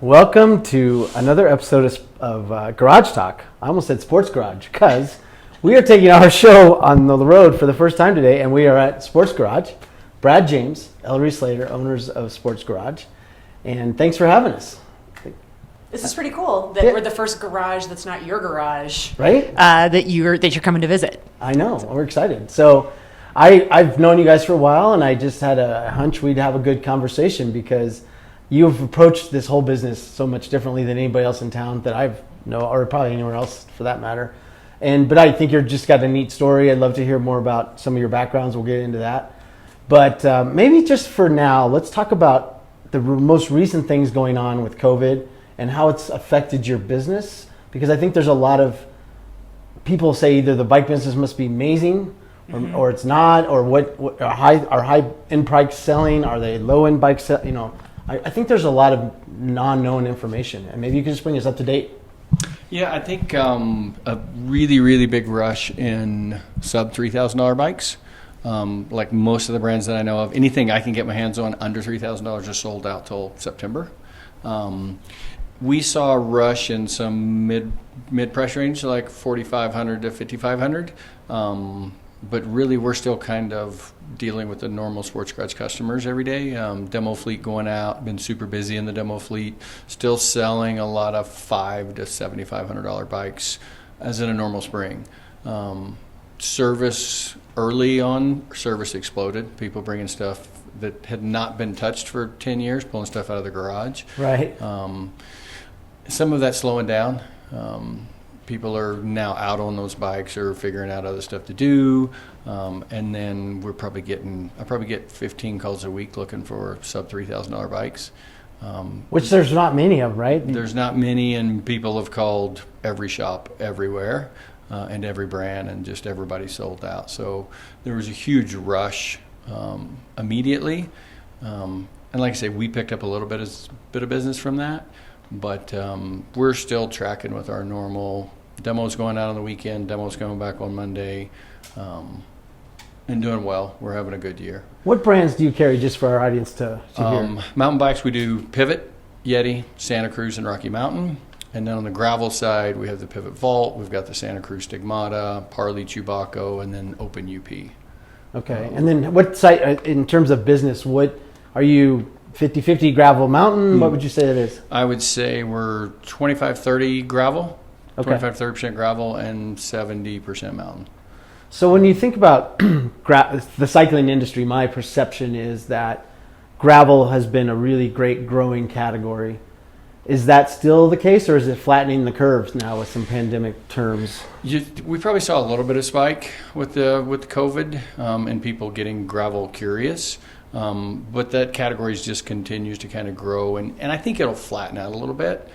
Welcome to another episode of Garage Talk. I almost said Sports Garage because we are taking our show on the road for the first time today, and we are at Sports Garage. Brad, James, Elorie Slater, owners of Sports Garage, and thanks for having us. This is pretty cool that we're the first garage that's not your garage, right? That you're coming to visit. I know, we're excited. So I've known you guys for a while, and I just had a hunch we'd have a good conversation because you've approached this whole business so much differently than anybody else in town that I've know, or probably anywhere else for that matter. But I think you've just got a neat story. I'd love to hear more about some of your backgrounds. We'll get into that. But maybe just for now, let's talk about the most recent things going on with COVID and how it's affected your business. Because I think there's a lot of people say either the bike business must be amazing or it's not, or what are high-end bikes selling? Are they low-end bikes selling? I think there's a lot of non-known information, and maybe you can just bring us up to date. Yeah, I think a really, really big rush in sub $3,000 bikes. Like most of the brands that I know of, anything I can get my hands on under $3,000 is sold out till September. We saw a rush in some mid price range, like $4,500 to $5,500. But really, we're still kind of dealing with the normal Sports Garage customers every day. Demo fleet going out, been super busy in the demo fleet. Still selling a lot of $500 to $7,500 bikes, as in a normal spring. Service early on, service exploded. People bringing stuff that had not been touched for 10 years, pulling stuff out of the garage. Right. Some of that's slowing down. People are now out on those bikes or figuring out other stuff to do. And then I probably get 15 calls a week looking for sub $3,000 bikes. Which there's not many of, right? There's not many, and people have called every shop everywhere and every brand, and just everybody sold out. So there was a huge rush immediately. And like I say, we picked up a little bit of business from that. But we're still tracking with our normal demos going out on the weekend, demos coming back on Monday, and doing well. We're having a good year. What brands do you carry, just for our audience to hear? Mountain bikes, we do Pivot, Yeti, Santa Cruz, and Rocky Mountain. And then on the gravel side, we have the Pivot Vault, we've got the Santa Cruz Stigmata, Parley Chewbacca, and then Open UP. Okay. And then what site, in terms of business, what are you 50-50 gravel mountain? What would you say it is? I would say we're 25-30 gravel, okay. 25-30% gravel, and 70% mountain. So when you think about the cycling industry, my perception is that gravel has been a really great growing category. Is that still the case, or is it flattening the curves now with some pandemic terms? We probably saw a little bit of spike with COVID and people getting gravel curious. But that category just continues to kind of grow, and I think it'll flatten out a little bit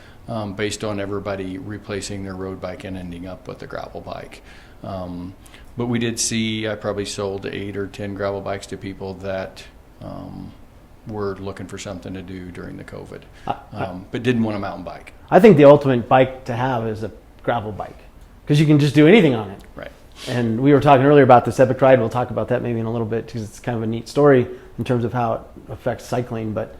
based on everybody replacing their road bike and ending up with a gravel bike. But we did see, I probably sold 8 or 10 gravel bikes to people that were looking for something to do during the COVID, but didn't want a mountain bike. I think the ultimate bike to have is a gravel bike because you can just do anything on it. Right. And we were talking earlier about this epic ride. We'll talk about that maybe in a little bit because it's kind of a neat story in terms of how it affects cycling. But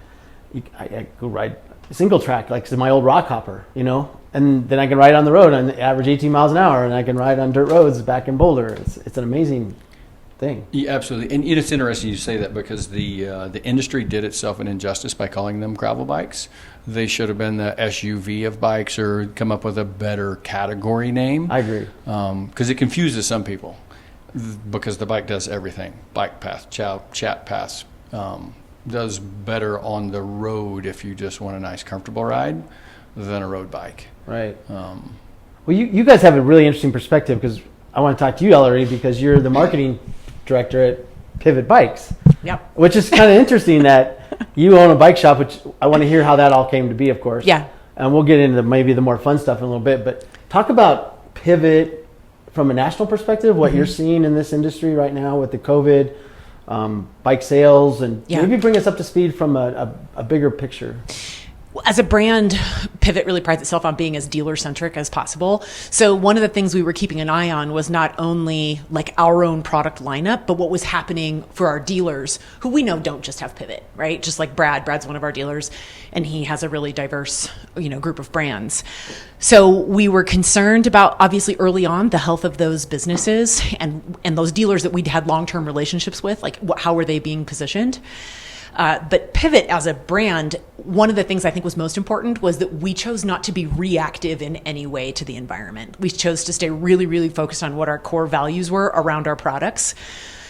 I go ride single track, like my old rock hopper, and then I can ride on the road and average 18 miles an hour, and I can ride on dirt roads back in Boulder. It's an amazing thing. Yeah, absolutely. And it's interesting you say that because the industry did itself an injustice by calling them gravel bikes. They should have been the SUV of bikes or come up with a better category name. I agree. Because it confuses some people because the bike does everything. Bike path, chat paths, does better on the road if you just want a nice, comfortable ride than a road bike. Right. Well, you guys have a really interesting perspective because I want to talk to you, Elorie, because you're the marketing director at Pivot Bikes. Yep. Which is kind of interesting that you own a bike shop, which I want to hear how that all came to be, of course. Yeah. And we'll get into maybe the more fun stuff in a little bit. But talk about Pivot from a national perspective, what you're seeing in this industry right now with the COVID, bike sales, and maybe bring us up to speed from a bigger picture. As a brand, Pivot really prides itself on being as dealer-centric as possible. So one of the things we were keeping an eye on was not only like our own product lineup, but what was happening for our dealers, who we know don't just have Pivot, right? Just like Brad's one of our dealers, and he has a really diverse, group of brands. So we were concerned about, obviously early on, the health of those businesses and those dealers that we'd had long-term relationships with, like how were they being positioned? But Pivot as a brand, one of the things I think was most important was that we chose not to be reactive in any way to the environment. We chose to stay really, really focused on what our core values were around our products.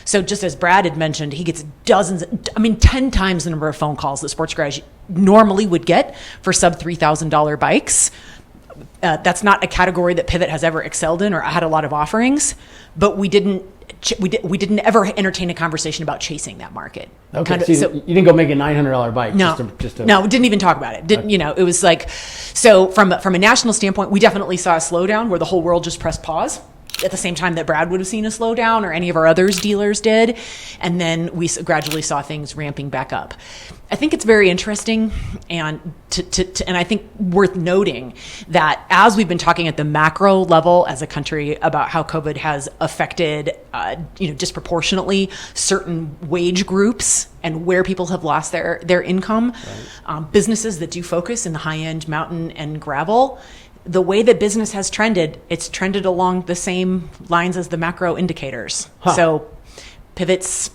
So just as Brad had mentioned, he gets 10 times the number of phone calls that Sports Garage normally would get for sub $3,000 bikes. That's not a category that Pivot has ever excelled in or had a lot of offerings, but we didn't ever entertain a conversation about chasing that market. Okay, so you didn't go make a $900 bike. No, no, didn't even talk about it. It was like, so from a national standpoint, we definitely saw a slowdown where the whole world just pressed pause at the same time that Brad would have seen a slowdown or any of our others dealers did. And then we gradually saw things ramping back up. I think it's very interesting and and I think worth noting that as we've been talking at the macro level as a country about how COVID has affected, disproportionately certain wage groups and where people have lost their income, right. Businesses that do focus in the high-end mountain and gravel, the way that business has trended, it's trended along the same lines as the macro indicators. Huh. So Pivot's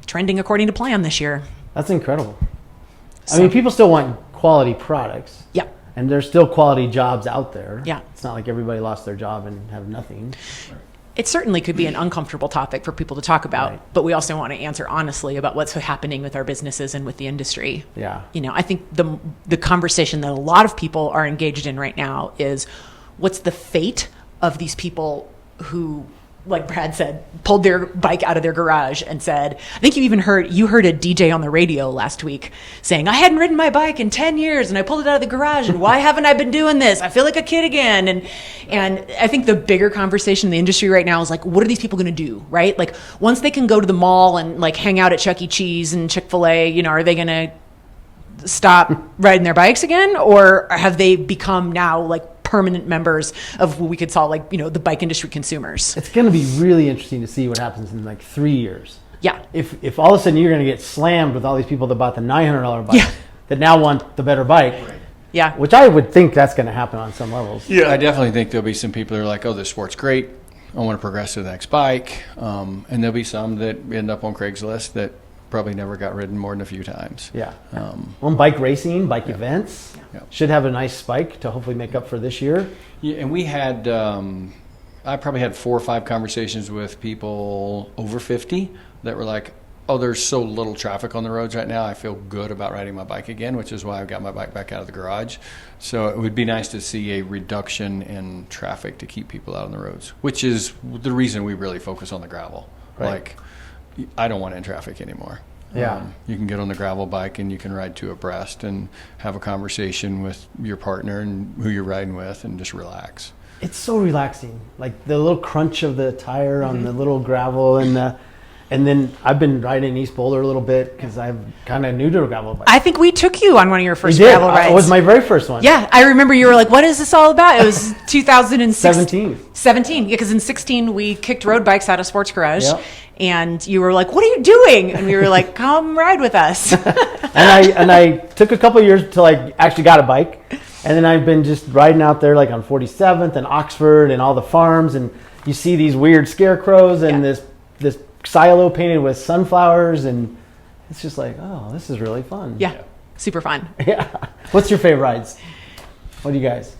trending according to plan this year. That's incredible. I mean, people still want quality products. Yeah. And there's still quality jobs out there. Yeah. It's not like everybody lost their job and have nothing. It certainly could be an uncomfortable topic for people to talk about, right. But we also want to answer honestly about what's happening with our businesses and with the industry. Yeah. I think the conversation that a lot of people are engaged in right now is what's the fate of these people who, like Brad said, pulled their bike out of their garage and said, I think you heard a DJ on the radio last week saying, I hadn't ridden my bike in 10 years and I pulled it out of the garage and why haven't I been doing this? I feel like a kid again. And I think the bigger conversation in the industry right now is like, what are these people going to do, right? Like once they can go to the mall and like hang out at Chuck E. Cheese and Chick-fil-A, are they going to stop riding their bikes again? Or have they become now like permanent members of what we could call like, the bike industry consumers? It's going to be really interesting to see what happens in like 3 years. Yeah. If all of a sudden you're going to get slammed with all these people that bought the $900 bike that now want the better bike. Right. Yeah. Which I would think that's going to happen on some levels. Yeah. I definitely think there'll be some people that are like, oh, this sport's great. I want to progress to the next bike. And there'll be some that end up on Craigslist that probably never got ridden more than a few times. Yeah. Bike racing, bike events should have a nice spike to hopefully make up for this year. Yeah, and we had, I probably had 4 or 5 conversations with people over 50 that were like, oh, there's so little traffic on the roads right now. I feel good about riding my bike again, which is why I've got my bike back out of the garage. So it would be nice to see a reduction in traffic to keep people out on the roads, which is the reason we really focus on the gravel. Right. Like, I don't want in traffic anymore. Yeah. You can get on the gravel bike and you can ride 2 abreast and have a conversation with your partner and who you're riding with and just relax. It's so relaxing. Like the little crunch of the tire on the little gravel and then I've been riding East Boulder a little bit because I'm kind of new to a gravel bike. I think we took you on one of your first We did. gravel rides. It was my very first one. Yeah, I remember you were like, what is this all about? It was 2017. 17, yeah, because in 16 we kicked road bikes out of Sports Garage. Yep. And you were like, what are you doing? And we were like, come ride with us. and I took a couple of years till I actually got a bike. And then I've been just riding out there like on 47th and Oxford and all the farms. And you see these weird scarecrows and this silo painted with sunflowers. And it's just like, oh, this is really fun. Yeah, super fun. Yeah. What's your favorite rides? What do you guys?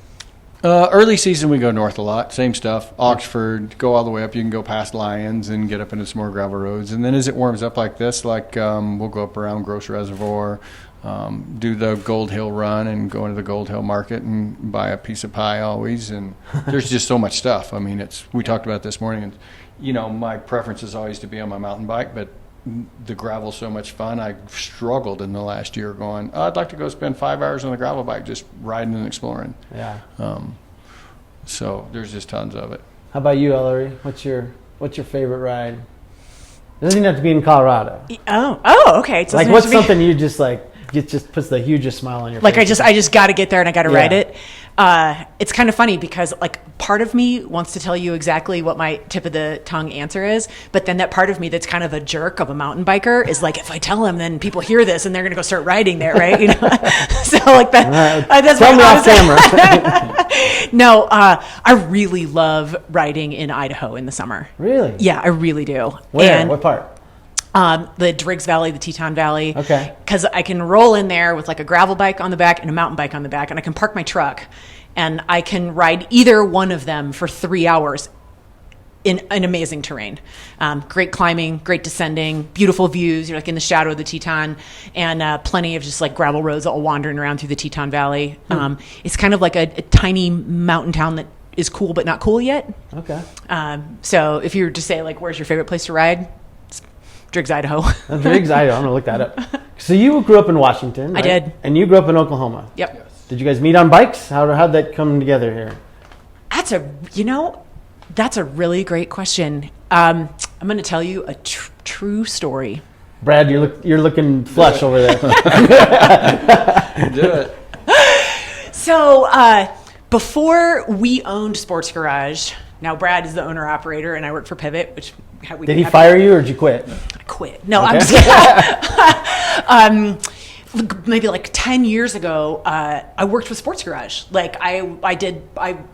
Early season, we go north a lot. Same stuff. Oxford, go all the way up. You can go past Lyons and get up into some more gravel roads. And then as it warms up like this, we'll go up around Gross Reservoir, do the Gold Hill run and go into the Gold Hill Market and buy a piece of pie always. And there's just so much stuff. I mean, we talked about it this morning. And, my preference is always to be on my mountain bike, but the gravel's so much fun. I struggled in the last year going, I'd like to go spend 5 hours on the gravel bike just riding and exploring. Yeah. So there's just tons of it. How about you, Elorie? What's your favorite ride? It doesn't even have to be in Colorado. Oh, okay. Like, what's something you just like, it just puts the hugest smile on your Like face. I just got to get there and I got to Yeah. ride it. It's kind of funny because like part of me wants to tell you exactly what my tip of the tongue answer is, but then that part of me that's kind of a jerk of a mountain biker is like, if I tell them, then people hear this and they're going to go start riding there, right? You know? So like that. That's Tell my me off honest- camera. No, I really love riding in Idaho in the summer. Really? Yeah, I really do. Where? And, What part? the Driggs Valley, the Teton Valley. Okay. Because I can roll in there with like a gravel bike on the back and a mountain bike on the back, and I can park my truck, and I can ride either one of them for 3 hours in an amazing terrain. Great climbing, great descending, beautiful views. You're like in the shadow of the Teton, and plenty of just like gravel roads all wandering around through the Teton Valley. It's kind of like a tiny mountain town that is cool but not cool yet. Okay. So if you were to say like, where's your favorite place to ride? Driggs, Idaho. Driggs, Idaho. I'm going to look that up. So you grew up in Washington, right? I did. And you grew up in Oklahoma. Yep. Did you guys meet on bikes? How'd that come together here? That's a really great question. I'm going to tell you a true story. Brad, you're looking flush over there. Do it. So before we owned Sports Garage, now Brad is the owner operator, and I work for Pivot, which we Did he fire you or did you quit? I quit. No, Okay. I'm just maybe like 10 years ago, I worked with Sports Garage. Like I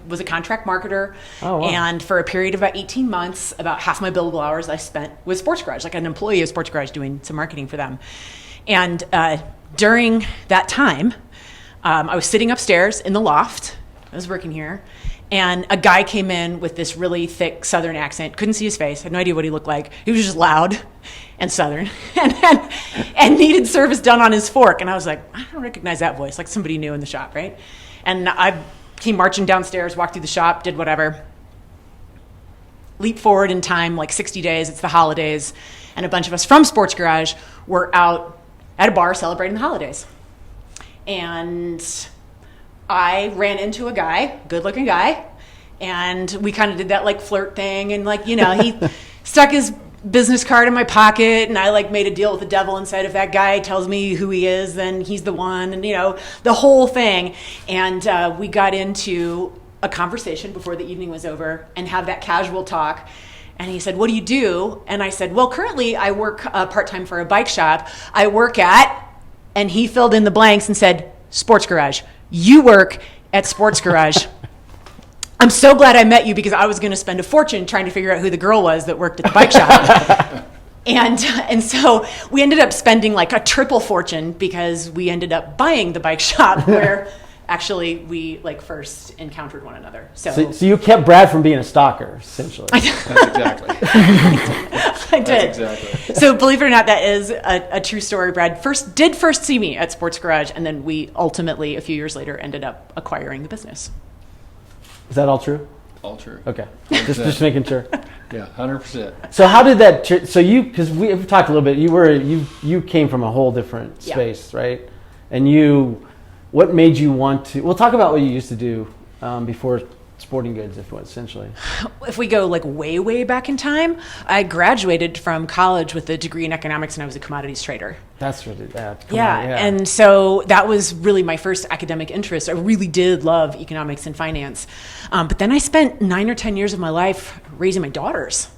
was a contract marketer. Oh, wow. And for a period of about 18 months, about half my billable hours I spent with Sports Garage, like an employee of Sports Garage doing some marketing for them. And during that time, I was sitting upstairs in the loft. I was working here. And a guy came in with this really thick Southern accent. Couldn't see his face. Had no idea what he looked like. He was just loud and Southern and needed service done on his fork. And I was like, I don't recognize that voice. Like somebody new in the shop, right? And I came marching downstairs, walked through the shop, did whatever. Leap forward in time, like 60 days. It's the holidays. And a bunch of us from Sports Garage were out at a bar celebrating the holidays. And I ran into a guy, good-looking guy, and we kind of did that like flirt thing, and like, you know, he stuck his business card in my pocket, and I like made a deal with the devil and said, if that guy tells me who he is, then he's the one, and you know, the whole thing. And we got into a conversation before the evening was over and have that casual talk. And he said, what do you do? And I said, well, currently I work part-time for a bike shop. I work at, and he filled in the blanks and said, Sports Garage. You work at Sports Garage. I'm so glad I met you because I was going to spend a fortune trying to figure out who the girl was that worked at the bike shop. And so we ended up spending like a triple fortune because we ended up buying the bike shop where actually we like first encountered one another. So you kept Brad from being a stalker, essentially. That's exactly. I did. That's exactly. So believe it or not, that is a true story. Brad did first see me at Sports Garage, and then we ultimately, a few years later, ended up acquiring the business. Is that all true? All true. Okay. Just making sure. Yeah, 100%. So how did that? Because we've talked a little bit. You came from a whole different space, right? And what made you want to? We'll talk about what you used to do before sporting goods, essentially. If we go like way back in time, I graduated from college with a degree in economics, and I was a commodities trader. That's what it. And so that was really my first academic interest. I really did love economics and finance, but then I spent 9 or 10 years of my life raising my daughters,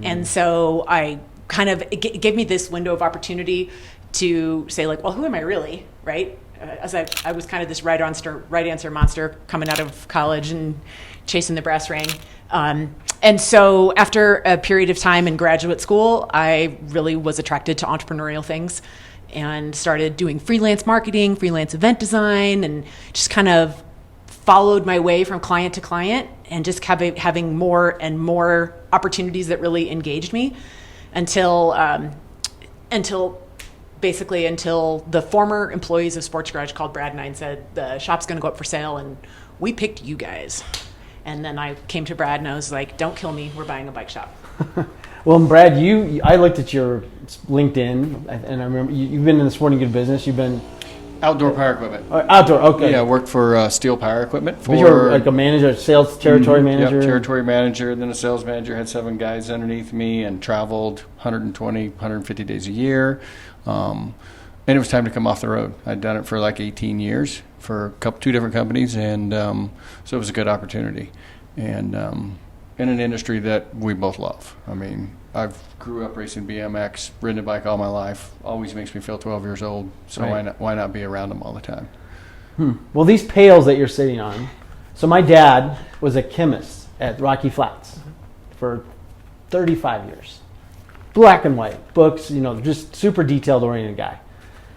and so I kind of it gave me this window of opportunity to say like, well, who am I really, right? As I was kind of this right answer monster coming out of college and chasing the brass ring. And so after a period of time in graduate school, I really was attracted to entrepreneurial things and started doing freelance marketing, freelance event design, and just kind of followed my way from client to client and just having more and more opportunities that really engaged me until the former employees of Sports Garage called Brad and I and said, the shop's going to go up for sale, and we picked you guys. And then I came to Brad and I was like, don't kill me, we're buying a bike shop. Well, Brad, I looked at your LinkedIn, and I remember you've been in the sporting good business. You've been Outdoor power equipment. Outdoor, okay. Yeah, I worked for Steel Power Equipment. But you were like a manager, sales territory manager? Yep, territory manager, then a sales manager, had 7 guys underneath me and traveled 120, 150 days a year. and it was time to come off the road. I'd done it for like 18 years for two different companies, and so it was a good opportunity. And in an industry that we both love. I mean, I've grew up racing BMX, ridden a bike all my life. Always makes me feel 12 years old. So Right. why not be around them all the time? Well, these pails that you're sitting on. So my dad was a chemist at Rocky Flats for 35 years. Black and white books, just super detailed oriented guy.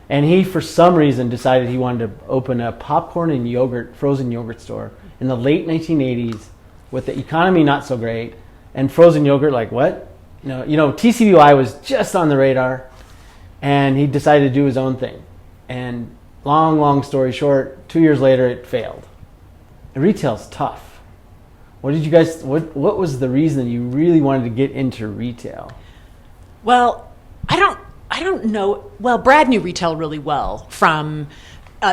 And he, for some reason, decided he wanted to open a popcorn and frozen yogurt store in the late 1980s with the economy not so great, and frozen yogurt, like what? TCBY was just on the radar, and he decided to do his own thing. And long story short, 2 years later, it failed. And retail's tough. What was the reason you really wanted to get into retail? Well, I don't know. Well, Brad knew retail really well from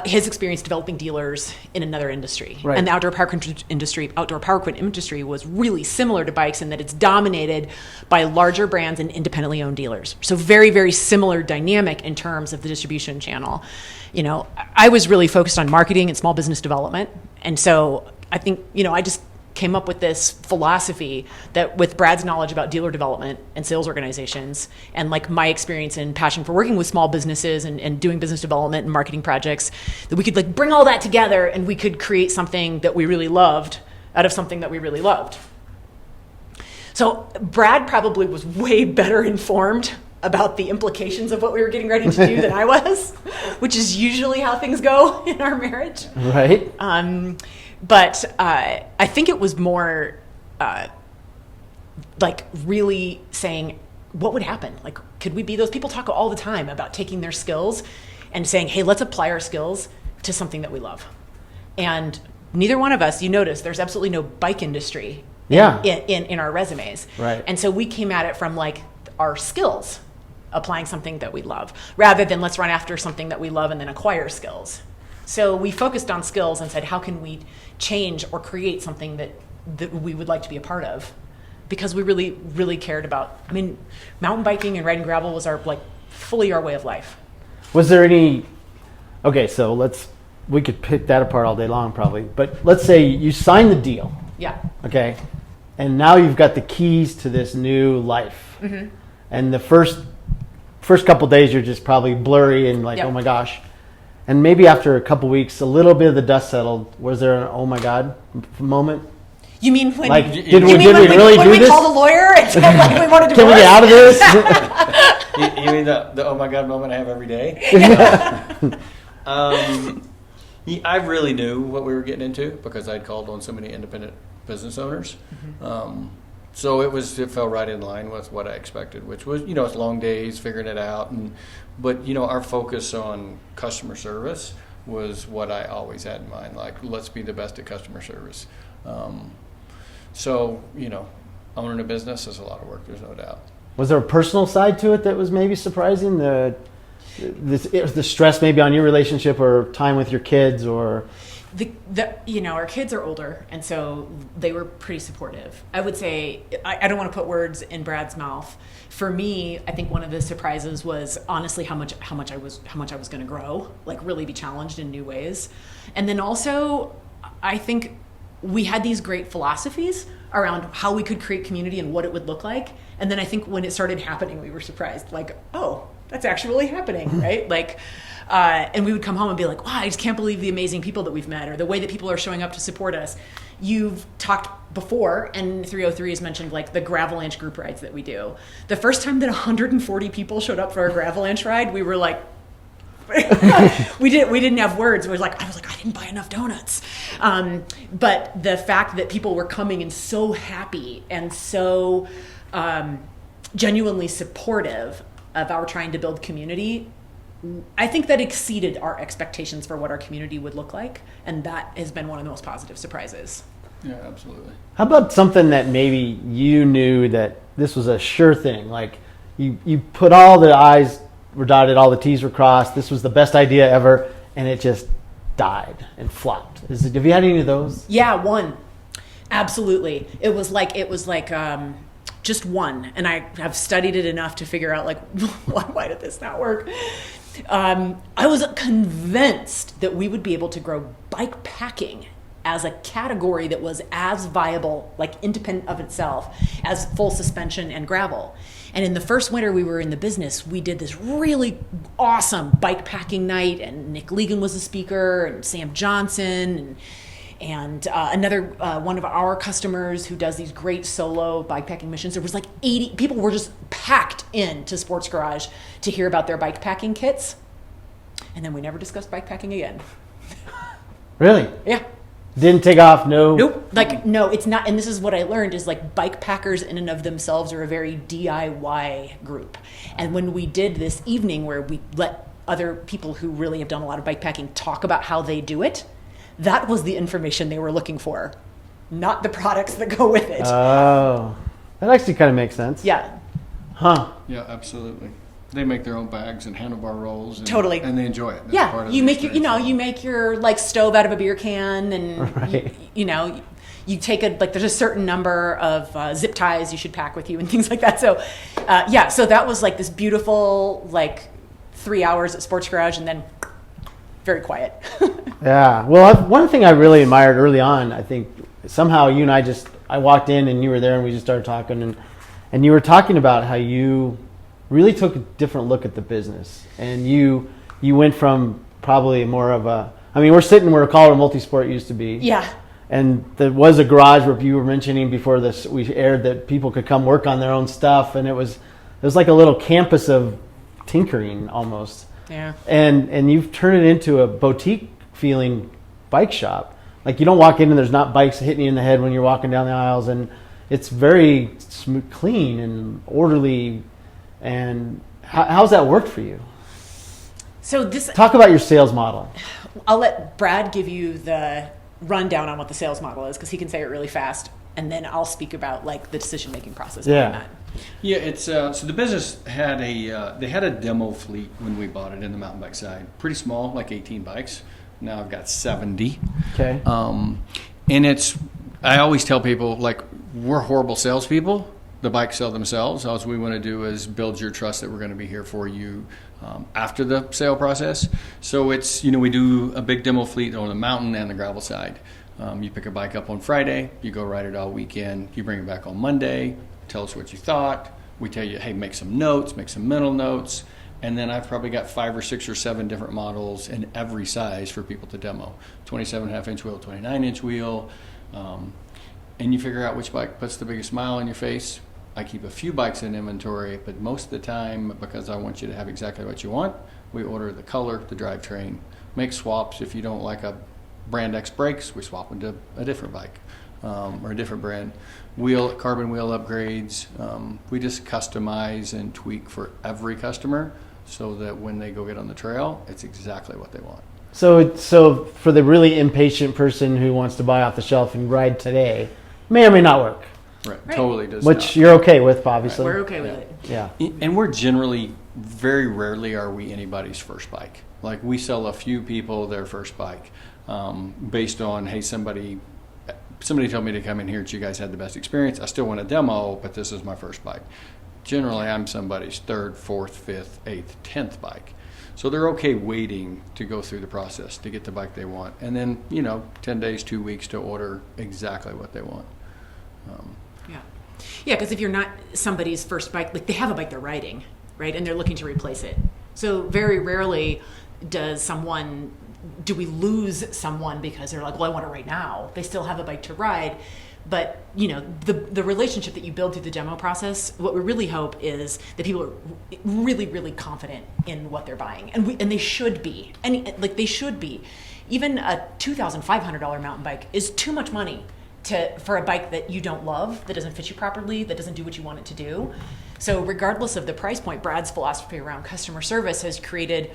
his experience developing dealers in another industry. Right. And the outdoor power equipment industry was really similar to bikes in that it's dominated by larger brands and independently owned dealers. So very, very similar dynamic in terms of the distribution channel. I was really focused on marketing and small business development. And so I think, I just came up with this philosophy that with Brad's knowledge about dealer development and sales organizations and like my experience and passion for working with small businesses and doing business development and marketing projects, that we could like bring all that together and we could create something that we really loved out of something that we really loved. So Brad probably was way better informed about the implications of what we were getting ready to do than I was, which is usually how things go in our marriage. Right. But I think it was more like really saying, what would happen? Like, could we be those people talk all the time about taking their skills and saying, hey, let's apply our skills to something that we love. And neither one of us, you notice, there's absolutely no bike industry in our resumes. Right. And so we came at it from like our skills, applying something that we love, rather than let's run after something that we love and then acquire skills. So we focused on skills and said, how can we change or create something that we would like to be a part of? Because we really, really cared about, mountain biking and riding gravel was fully our way of life. Was there any, so we could pick that apart all day long probably, but let's say you sign the deal. Yeah. Okay. And now you've got the keys to this new life. Mm-hmm. And the first couple days you're just probably blurry and like, Yep. Oh my gosh. And maybe after a couple weeks, a little bit of the dust settled. Was there an oh my God moment? You mean when like, we did we really do this? called a lawyer and said like we wanted to Can we get out of this? You mean the oh my God moment I have every day? I really knew what we were getting into because I'd called on so many independent business owners. Mm-hmm. So it fell right in line with what I expected, which was, it's long days, figuring it out. But our focus on customer service was what I always had in mind. Like, let's be the best at customer service. So, owning a business is a lot of work, there's no doubt. Was there a personal side to it that was maybe surprising? The stress maybe on your relationship or time with your kids or... our kids are older, and so they were pretty supportive. I would say, I don't want to put words in Brad's mouth. For me, I think one of the surprises was honestly how much I was going to grow, like really be challenged in new ways. And then also, I think we had these great philosophies around how we could create community and what it would look like. And then I think when it started happening, we were surprised, like, oh, that's actually happening, right? Like, and we would come home and be like, wow, I just can't believe the amazing people that we've met or the way that people are showing up to support us. You've talked before, and 303 has mentioned like the Gravalanche group rides that we do. The first time that 140 people showed up for a Gravalanche ride, we were like, we didn't have words. I was like, I didn't buy enough donuts. But the fact that people were coming and so happy and so genuinely supportive of our trying to build community, I think that exceeded our expectations for what our community would look like, and that has been one of the most positive surprises. Yeah, absolutely. How about something that maybe you knew that this was a sure thing? Like you put all the I's were dotted, all the T's were crossed, this was the best idea ever, and it just died and flopped. Have you had any of those? Yeah, one. Absolutely. It was like just one. And I have studied it enough to figure out like, why did this not work? I was convinced that we would be able to grow bike packing as a category that was as viable, like independent of itself, as full suspension and gravel. And in the first winter we were in the business, we did this really awesome bike packing night, and Nick Legan was the speaker, and Sam Johnson, and another one of our customers who does these great solo bike packing missions. There was like 80 people were just packed into Sports Garage to hear about their bike packing kits. And then we never discussed bike packing again. Really? Yeah. Didn't take off, no? Nope. Like, no, it's not. And this is what I learned is like bike packers in and of themselves are a very DIY group. And when we did this evening where we let other people who really have done a lot of bike packing talk about how they do it, that was the information they were looking for, not the products that go with it. Oh, that actually kind of makes sense. Yeah. Huh. Yeah, absolutely. They make their own bags and handlebar rolls. And, Totally. And they enjoy it. That's Yeah, part of you the make your, experience. you make your like stove out of a beer can, and Right. you take there's a certain number of zip ties you should pack with you and things like that. So, yeah, so that was like this beautiful like 3 hours at Sports Garage, and then very quiet. Yeah. Well, one thing I really admired early on, I think somehow you and I walked in and you were there and we just started talking, and you were talking about how you really took a different look at the business, and you went from probably more of we're calling it multi-sport used to be. Yeah. And there was a garage where you were mentioning before this we aired that people could come work on their own stuff, and it was like a little campus of tinkering almost. Yeah. And you've turned it into a boutique feeling bike shop. Like you don't walk in and there's not bikes hitting you in the head when you're walking down the aisles, and it's very smooth, clean and orderly. And how's that worked for you? So Talk about your sales model. I'll let Brad give you the rundown on what the sales model is, because he can say it really fast, and then I'll speak about like the decision-making process behind that. Yeah, it's so the business had a demo fleet when we bought it in the mountain bike side. Pretty small, like 18 bikes. Now I've got 70. Okay. And I always tell people, like, we're horrible salespeople. The bikes sell themselves. All we want to do is build your trust that we're going to be here for you after the sale process. So it's, we do a big demo fleet on the mountain and the gravel side. You pick a bike up on Friday, you go ride it all weekend, you bring it back on Monday, tell us what you thought. We tell you, hey, make some notes, make some mental notes. And then I've probably got 5 or 6 or 7 different models in every size for people to demo. 27.5-inch wheel, 29-inch wheel. And you figure out which bike puts the biggest smile on your face. I keep a few bikes in inventory, but most of the time, because I want you to have exactly what you want, we order the color, the drivetrain, make swaps. If you don't like a brand X brakes, we swap into a different bike or a different brand. Carbon wheel upgrades. We just customize and tweak for every customer so that when they go get on the trail, it's exactly what they want. So for the really impatient person who wants to buy off the shelf and ride today, may or may not work. Right. Totally does Which not. you're okay with, obviously. We're okay with it. Yeah. And we're generally, very rarely are we anybody's first bike. Like we sell a few people their first bike based on, hey, somebody told me to come in here and you guys had the best experience. I still want a demo, but this is my first bike. Generally, I'm somebody's 3rd, 4th, 5th, 8th, 10th bike. So they're okay waiting to go through the process to get the bike they want. And then, 10 days, 2 weeks to order exactly what they want. Yeah, because if you're not somebody's first bike, like they have a bike they're riding, right, and they're looking to replace it. So very rarely do we lose someone because they're like, well, I want it right now. They still have a bike to ride. But, the relationship that you build through the demo process, what we really hope is that people are really, really confident in what they're buying. And they should be. They should be. Even a $2,500 mountain bike is too much money for a bike that you don't love, that doesn't fit you properly, that doesn't do what you want it to do. So regardless of the price point, Brad's philosophy around customer service has created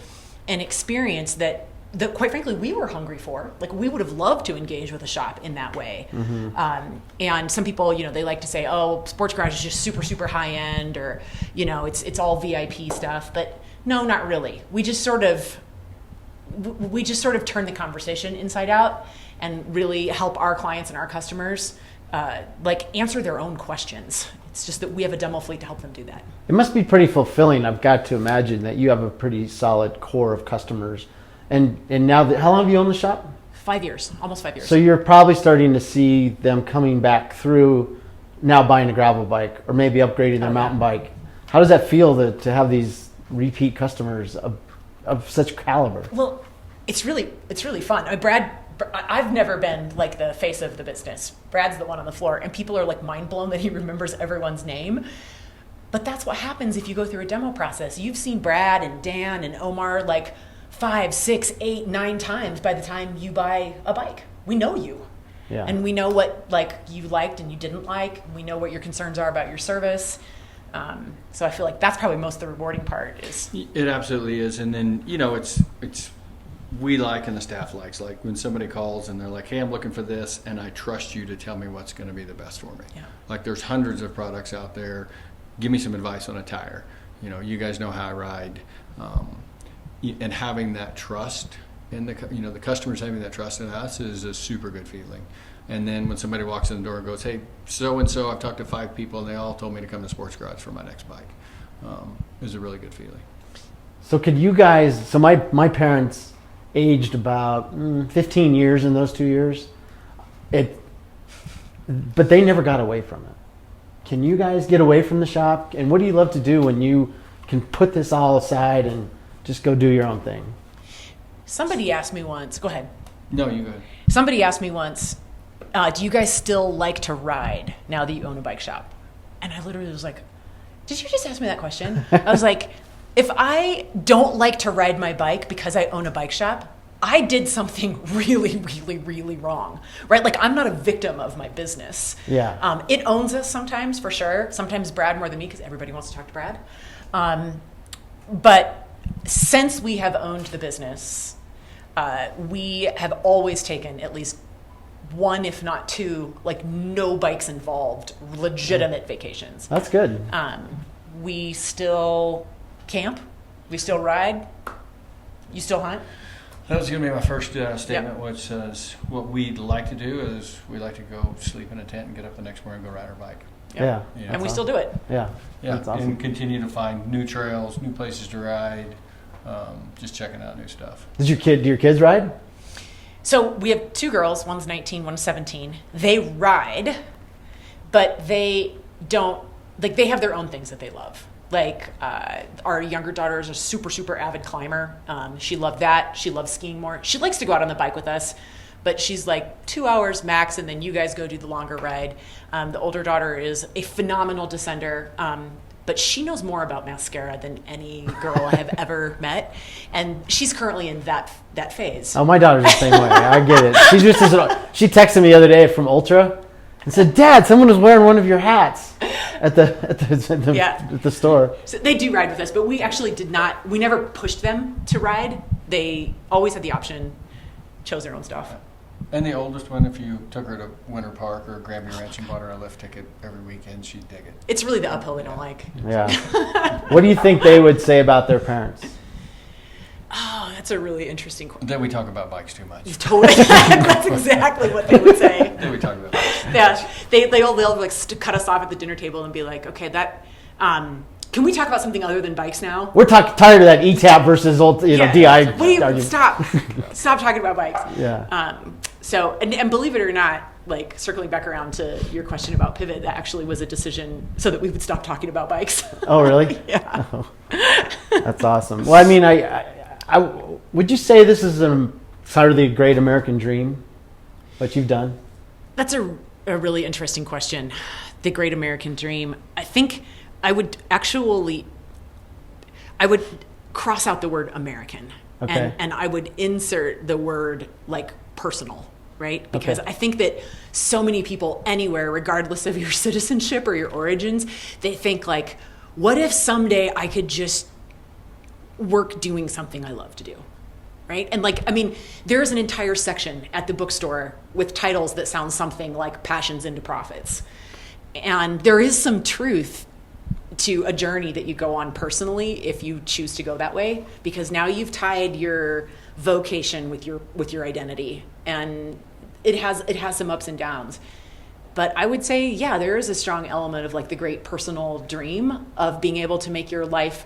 an experience that quite frankly we were hungry for. Like we would have loved to engage with a shop in that way. Mm-hmm. And some people, they like to say, oh, Sports Garage is just super, super high end, or, it's all VIP stuff. But no, not really. We just sort of turn the conversation inside out and really help our clients and our customers like answer their own questions. It's just that we have a demo fleet to help them do that. It must be pretty fulfilling. I've got to imagine that you have a pretty solid core of customers. And now, how long have you owned the shop? 5 years, almost 5 years. So you're probably starting to see them coming back through, now buying a gravel bike or maybe upgrading their mountain bike. How does that feel to have these repeat customers of such caliber? Well, it's really fun. I've never been like the face of the business. Brad's the one on the floor, and people are like mind blown that he remembers everyone's name. But that's what happens if you go through a demo process. You've seen Brad and Dan and Omar like 5, 6, 8, 9 times by the time you buy a bike. We know you. Yeah. And we know what like you liked and you didn't like. We know what your concerns are about your service. So I feel like that's probably most the rewarding part is. It absolutely is. And then, it's we like and the staff likes, like when somebody calls and they're like, hey, I'm looking for this, and I trust you to tell me what's going to be the best for me. Yeah. Like there's hundreds of products out there. Give me some advice on a tire. You guys know how I ride. And having that trust in the customers having that trust in us is a super good feeling. And then when somebody walks in the door and goes, hey, so-and-so, I've talked to 5 people and they all told me to come to Sports Garage for my next bike, is a really good feeling. So could you guys, so my parents aged about 15 years in those 2 years, but they never got away from it. Can you guys get away from the shop? And what do you love to do when you can put this all aside and just go do your own thing? Somebody asked me once, go ahead. No, you go ahead. Somebody asked me once, do you guys still like to ride now that you own a bike shop? And I literally was like, did you just ask me that question? I was like, if I don't like to ride my bike because I own a bike shop, I did something really, really, really wrong, right? Like I'm not a victim of my business. Yeah. It owns us sometimes, for sure. Sometimes Brad more than me because everybody wants to talk to Brad. But since we have owned the business, we have always taken at least 1, if not 2, like no bikes involved, legitimate vacations. That's good. We still camp. We still ride. You still hunt? That was going to be my first statement, which says what we'd like to do is we like to go sleep in a tent and get up the next morning and go ride our bike. Yeah. And we still do it. Yeah. Yeah, That's awesome. and continue to find new trails, new places to ride, just checking out new stuff. Do your kids ride? So we have 2 girls. One's 19, one's 17. They ride, but they don't, like they have their own things that they love. Like our younger daughter is a super, super avid climber. She loved that. She loves skiing more. She likes to go out on the bike with us, but she's like 2 hours max, and then you guys go do the longer ride. The older daughter is a phenomenal descender, but she knows more about mascara than any girl I have ever met, and she's currently in that phase. Oh, my daughter's the same way. I get it. She texted me the other day from Ultra and said, "Dad, someone was wearing one of your hats at the store." So they do ride with us, but we actually we never pushed them to ride. They always had the option, chose their own stuff. And the oldest one, if you took her to Winter Park or Granby Ranch and bought her a lift ticket every weekend, she'd dig it. It's really the uphill they don't like. Yeah. What do you think they would say about their parents? Oh, that's a really interesting question. That we talk about bikes too much. Totally. That's exactly what they would say. That we talk about bikes too much. Yeah, they'll like cut us off at the dinner table and be like, okay, can we talk about something other than bikes now? We're tired of that ETAP versus old, DI. What do you stop talking about bikes? Yeah. So and believe it or not, like circling back around to your question about pivot, that actually was a decision so that we would stop talking about bikes. Oh, really? Yeah. Oh, that's awesome. Well, I mean, I would you say this is sort of the great American dream, what you've done? That's a really interesting question. The great American dream. I think I would cross out the word American. Okay. And I would insert the word like personal, right? Because I think that so many people anywhere, regardless of your citizenship or your origins, they think like, what if someday I could just work doing something I love to do, right? And like, I mean, there's an entire section at the bookstore with titles that sound something like Passions into Profits. And there is some truth to a journey that you go on personally if you choose to go that way, because now you've tied your vocation with your identity, and it has some ups and downs. But I would say, yeah, there is a strong element of like the great personal dream of being able to make your life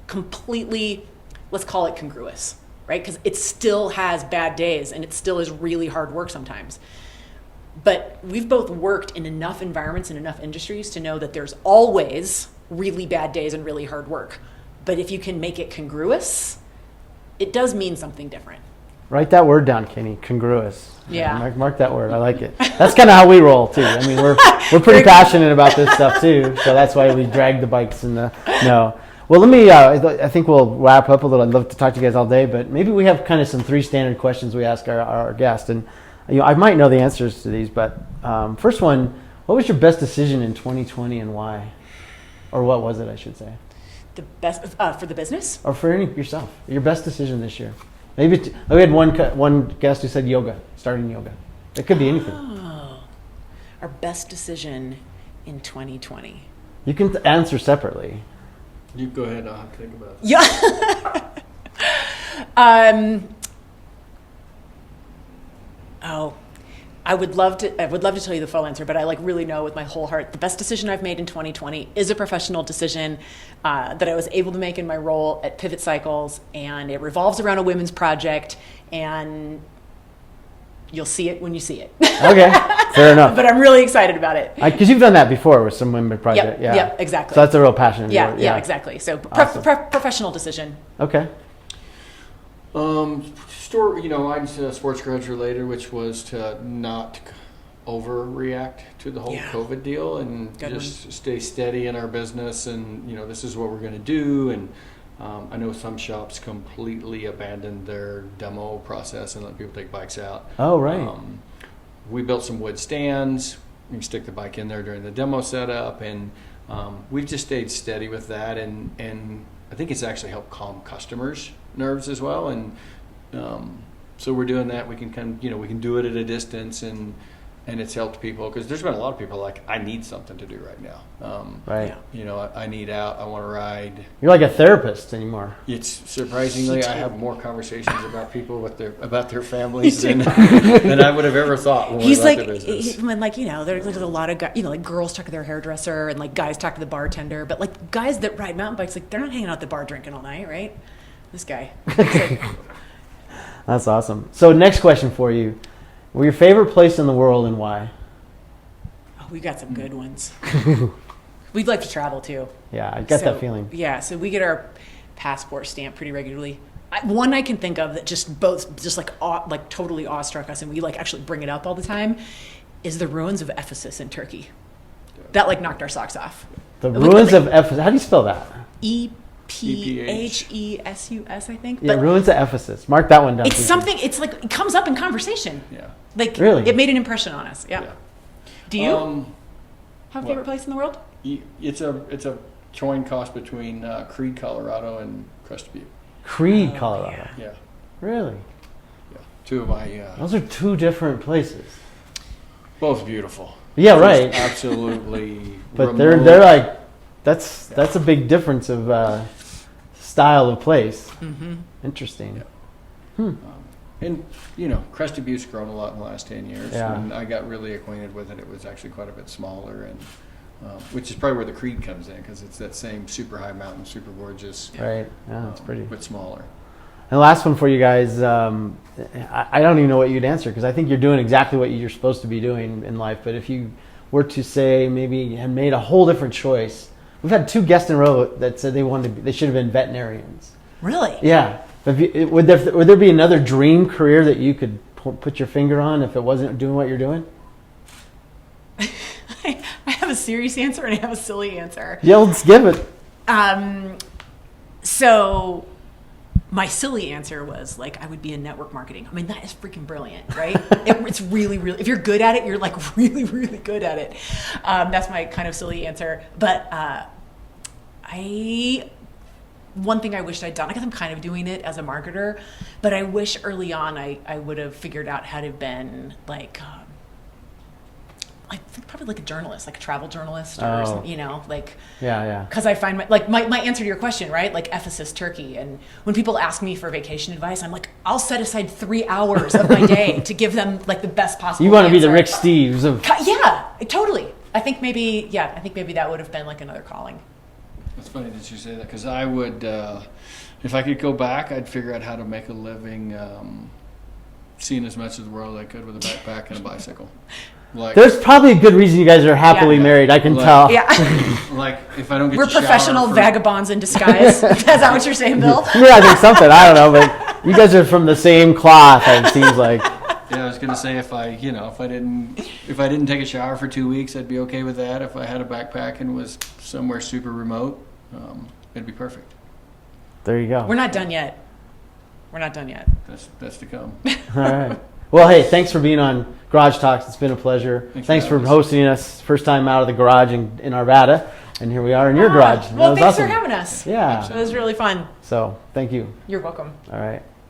completely, let's call it congruous, right? Because it still has bad days and it still is really hard work sometimes. But we've both worked in enough environments and enough industries to know that there's always really bad days and really hard work. But if you can make it congruous, it does mean something different. Write that word down, Kenny. Congruous. Yeah. Mark that word. I like it. That's kind of how we roll too. I mean, we're pretty passionate about this stuff too. So that's why we drag the bikes in the no. Well, let me. I think we'll wrap up a little. I'd love to talk to you guys all day, but maybe we have kind of some 3 standard questions we ask our guests, and I might know the answers to these. But first one, what was your best decision in 2020 and why, or what was it? I should say. The best for the business, or for yourself. Your best decision this year. Maybe we had one guest who said yoga, starting yoga. It could be anything. Oh, our best decision in 2020. You can answer separately. You go ahead. I'll have to think about it. Yeah. I would love to tell you the full answer, but I really know with my whole heart the best decision I've made in 2020 is a professional decision that I was able to make in my role at Pivot Cycles, and it revolves around a women's project, and you'll see it when you see it. Okay, fair enough. But I'm really excited about it. Because you've done that before with some women project. Yep, exactly. So that's a real passion. Yeah, exactly. So Awesome. Professional decision. Okay. I'm a sports garage related, which was to not overreact to the whole COVID deal and just stay steady in our business. And, this is what we're going to do. And I know some shops completely abandoned their demo process and let people take bikes out. Oh, right. We built some wood stands. You can stick the bike in there during the demo setup. And we've just stayed steady with that. And I think it's actually helped calm customers' nerves as well. And so we're doing that. We can we can do it at a distance, and it's helped people, because there's been a lot of people like, I need something to do right now. Right. I need out. I want to ride. You're like a therapist anymore. It's surprisingly, I have more conversations about people about their families than I would have ever thought. When He's like, their business. There's a lot of guys, like girls talk to their hairdresser and like guys talk to the bartender, but like guys that ride mountain bikes, like they're not hanging out at the bar drinking all night, right? This guy. That's awesome. So next question for you. Your favorite place in the world and why? Oh, we got some good ones. We'd like to travel too. Yeah, I get that feeling. Yeah, so we get our passport stamped pretty regularly. One I can think of that just totally awestruck us, and we actually bring it up all the time, is the ruins of Ephesus in Turkey. That knocked our socks off. The ruins of Ephesus. How do you spell that? Ephesus, I think. Yeah, but ruins of Ephesus. Mark that one down. It's something. It's it comes up in conversation. Yeah. Really? It made an impression on us. Yeah. Do you have a favorite place in the world? It's a coin toss between Creed, Colorado, and Crested Butte. Creed, Colorado. Yeah. Really? Yeah. Two of my. Those are two different places. Both beautiful. Yeah, right. Absolutely. But remote. they're like, that's a big difference of style of place. Mm-hmm. Interesting. Yeah. And Crested Butte's grown a lot in the last 10 years. Yeah. When I got really acquainted with it, it was actually quite a bit smaller, and which is probably where the Creed comes in, because it's that same super high mountain, super gorgeous. Right. Yeah, it's pretty. But smaller. And last one for you guys. I don't even know what you'd answer, because I think you're doing exactly what you're supposed to be doing in life. But if you were to say maybe you had made a whole different choice, we've had 2 guests in a row that said they should have been veterinarians. Really? Yeah. Would there be another dream career that you could put your finger on if it wasn't doing what you're doing? I have a serious answer and I have a silly answer. Yeah, let's give it. So my silly answer was I would be in network marketing. I mean, that is freaking brilliant, right? It's really, really, if you're good at it, you're really, really good at it. That's my kind of silly answer. But one thing I wished I'd done, I guess I'm kind of doing it as a marketer, but I wish early on I would have figured out how to have been I think probably like a journalist, like a travel journalist, or Oh. something, you know, like. Yeah. Because I find my answer to your question, right? Like Ephesus, Turkey. And when people ask me for vacation advice, I'm like, I'll set aside 3 hours of my day to give them like the best possible You want to be the answer. Rick Steves of. Yeah, totally. I think maybe that would have been like another calling. It's funny that you say that because I would, if I could go back, I'd figure out how to make a living seeing as much of the world as I could with a backpack and a bicycle. Like, There's probably a good reason you guys are happily Yeah. married. I can Like- tell. Yeah. like if I don't get We're to shower professional for- vagabonds in disguise. Is that what you're saying, Bill? Yeah, I think something. I don't know, but you guys are from the same cloth. It seems like. Yeah, I was gonna say if I didn't take a shower for 2 weeks, I'd be okay with that. If I had a backpack and was somewhere super remote, it'd be perfect. There you go. We're not done yet. That's to come. All right. Well, hey, thanks for being on Garage Talks. It's been a pleasure. Thanks for having us. hosting us. First time out of the garage in Arvada, and here we are in your garage. Well, That was thanks awesome. for having us. Yeah. It was really fun. So, thank you. You're welcome. All right.